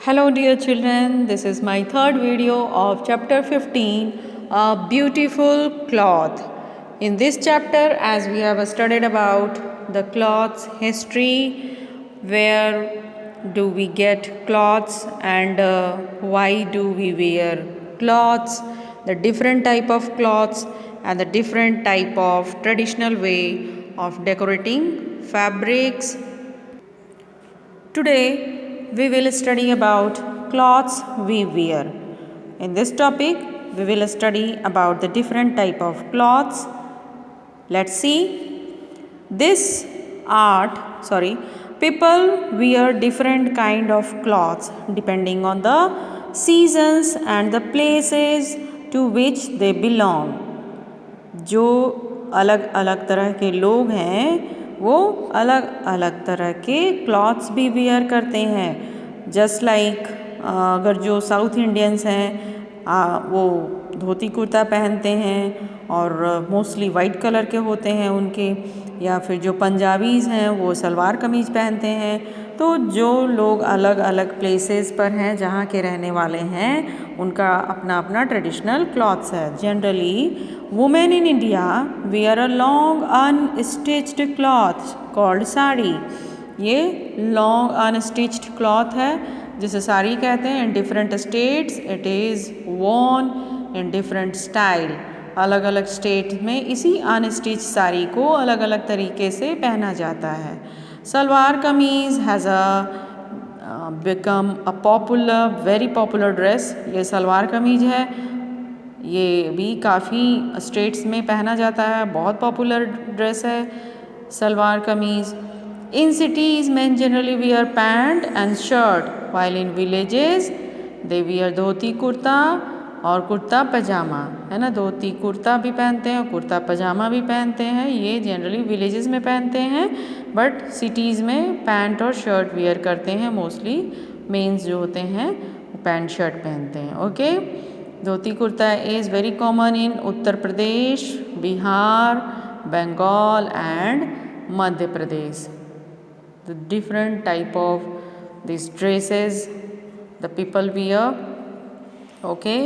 Hello dear children, this is my third video of chapter 15, A Beautiful Cloth. In this chapter, as we have studied about the cloth's history, where do we get cloths and why do we wear cloths, the different type of cloths and the different type of traditional way of decorating fabrics. Today we will study about cloths we wear. In this topic we will study about the different type of cloths. Let's see. This people wear different kind of cloths depending on the seasons and the places to which they belong. जो अलग अलग तरह के लोग हैं वो अलग अलग तरह के क्लॉथ्स भी वियर करते हैं. जस्ट लाइक अगर जो साउथ इंडियंस हैं वो धोती कुर्ता पहनते हैं और मोस्टली वाइट कलर के होते हैं उनके, या फिर जो पंजाबीज़ हैं वो सलवार कमीज़ पहनते हैं. तो जो लोग अलग अलग प्लेसेस पर हैं जहाँ के रहने वाले हैं उनका अपना अपना ट्रेडिशनल क्लॉथ्स है. Generally women in India wear a long unstitched cloth called sari. ये लॉन्ग अनस्टिच्ड क्लॉथ है जिसे साड़ी कहते हैं. In different states it is worn in different style. अलग अलग स्टेट में इसी अनस्टिच साड़ी को अलग अलग तरीके से पहना जाता है. सलवार कमीज़ has become a popular very popular dress. ये सलवार कमीज़ है, ये भी काफ़ी स्टेट्स में पहना जाता है. बहुत पॉपुलर ड्रेस है salwar kameez. In cities men generally wear pants and shirt while in villages they wear dhoti kurta और कुर्ता पजामा, है ना. धोती कुर्ता भी पहनते हैं और कुर्ता पजामा भी पहनते हैं. ये जनरली विलेजेस में पहनते हैं, बट सिटीज़ में पैंट और शर्ट वियर करते हैं. मोस्टली मेंस जो होते हैं वो पैंट शर्ट पहनते हैं. Okay. Dhoti kurta is very common in Uttar Pradesh, Bihar, Bengal and Madhya Pradesh. The different type of these dresses the people wear. Okay.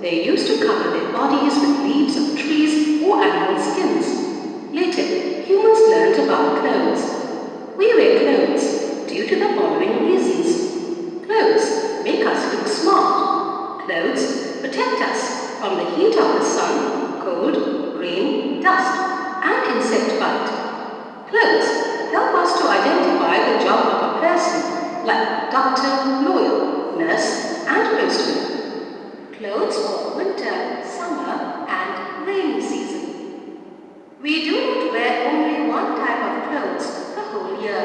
They used to cover their bodies with leaves of trees or animal skins. Later, humans learned about clothes. We wear clothes due to the following reasons. Clothes make us look smart. Clothes protect us from the heat of the sun, cold, rain, dust, and insect bite. Clothes help us to identify the job of a person, like doctor, lawyer, nurse, and postman. Clothes for winter, summer, and rainy season. We do not wear only one type of clothes the whole year.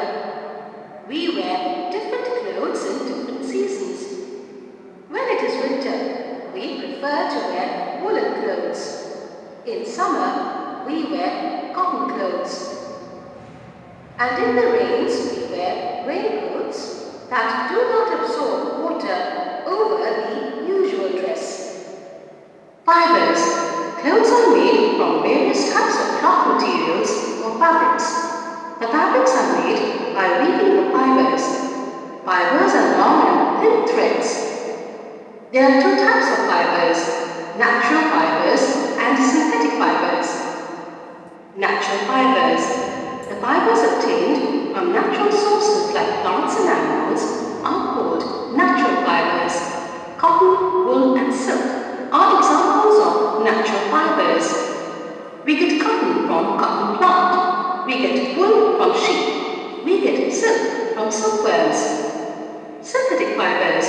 We wear different clothes in different seasons. When it is winter, we prefer to wear woolen clothes. In summer, we wear cotton clothes. And in the rains, we wear raincoats that do not absorb water over the usual dress. Fibers. Clothes are made from various types of cloth materials or fabrics. The fabrics are made by weaving the fibers. Fibers are long and thin threads. There are two types of fibers, natural fibers and synthetic fibers. Natural fibers. The fibers obtained from natural sources like plants and animals are called natural fibers. Cotton, wool and silk are examples of natural fibers. We get cotton from cotton plant. We get wool from sheep. We get silk from silkworms. Synthetic fibers.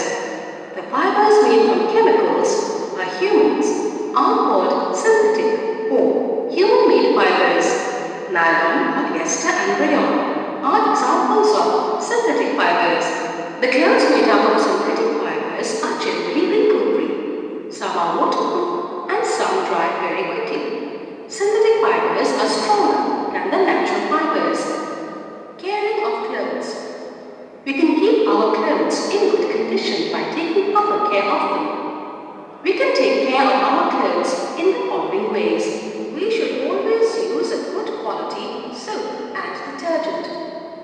The fibers made from chemicals by humans are called synthetic or human-made fibers. Nylon, polyester and rayon are examples of synthetic fibers. The clothes made up of synthetic fibers are generally wrinkle-free. Some are waterproof and some dry very quickly. Synthetic fibers are stronger than the natural fibers. Caring of clothes. We can keep our clothes in good condition by taking proper care of them. We can take care of our clothes in the following ways. We should always use a good quality soap and detergent.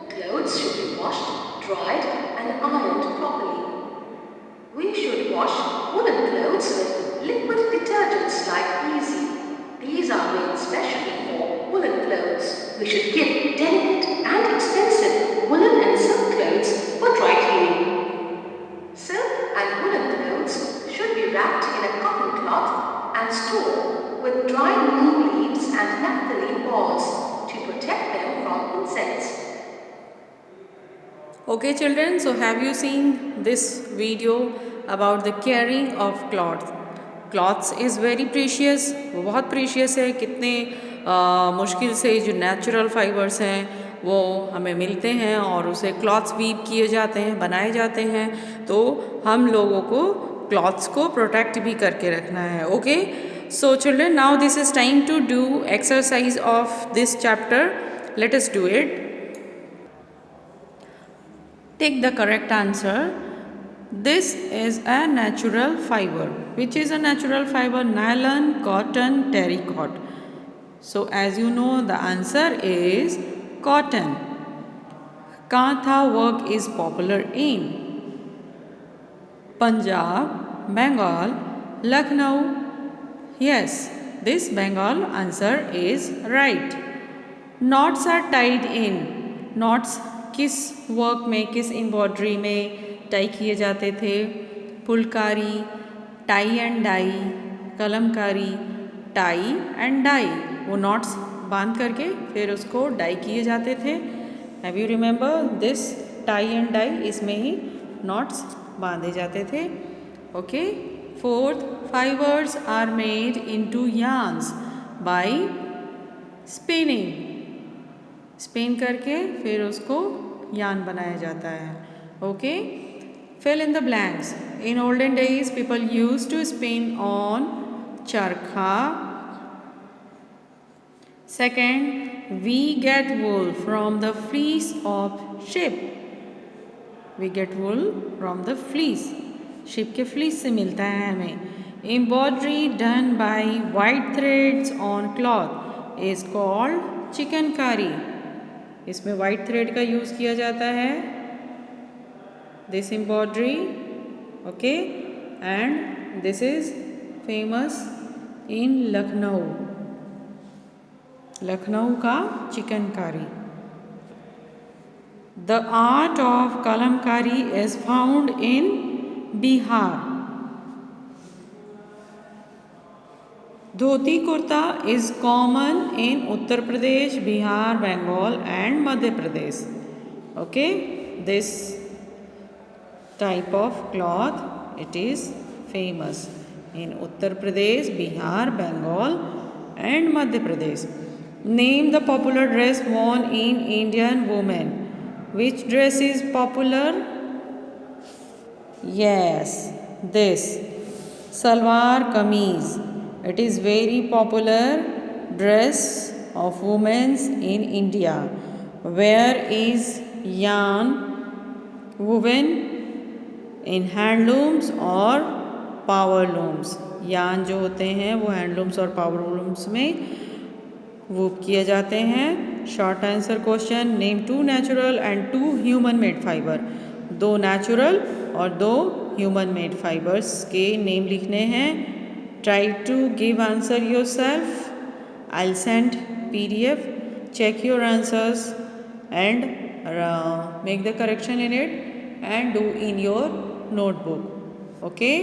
Clothes should be washed, dried and ironed properly. Okay children, so have you seen this video about the caring of cloths? Cloths is very precious, वो बहुत precious है। कितने मुश्किल से जो natural fibres हैं वो हमें मिलते हैं और उसे क्लॉथ्स वीव किए जाते हैं, बनाए जाते हैं। तो हम लोगों को क्लॉथ्स को प्रोटेक्ट भी करके रखना है। Okay, so children, now this is time to do exercise of this chapter. Let us do it. Take the correct answer. This is a natural fiber. Which is a natural fiber? Nylon, cotton, terracotta. So as you know, the answer is cotton. Kantha work is popular in Punjab, Bengal, Lucknow. Yes, this Bengal answer is right. Knots are tied in. Knots किस work में, किस embroidery में tie किए जाते थे? Phulkari, tie and dye, kalamkari, tie and dye. वो knots बांध करके फिर उसको डाई किए जाते थे। Have you remember this tie and dye? इसमें ही नॉट्स बांधे जाते थे। Okay, fourth, fibres are made into yarns by spinning. Spin करके फिर उसको यान बनाया जाता है। Okay, fill in the blanks. In olden days people use to spin on charkha. Second, we get wool from the fleece of sheep. We get wool from the fleece, sheep के fleece से मिलता है हमें। Embroidery done by white threads on cloth is called chikankari. इसमें white thread का use किया जाता है, this embroidery. Okay, and this is famous in Lucknow. Lucknow का chikankari. The art of kalamkari is found in Bihar. Dhoti kurta is common in Uttar Pradesh, Bihar, Bengal and Madhya Pradesh. Okay, this type of cloth, it is famous in Uttar Pradesh, Bihar, Bengal and Madhya Pradesh. Name the popular dress worn in Indian women. Which dress is popular? Yes, this salwar kameez. It is very popular dress of women in India. Where is yarn woven? In handlooms or power looms? yarn जो होते हैं वो handlooms और power looms में वूव किए जाते हैं। Short answer question, name 2 natural and 2 human made fibre. 2 natural और 2 ह्यूमन मेड फाइबर्स के नेम लिखने हैं। Try to give answer yourself. I'll send PDF. Check your answers and make the correction in it and do in your notebook. Okay.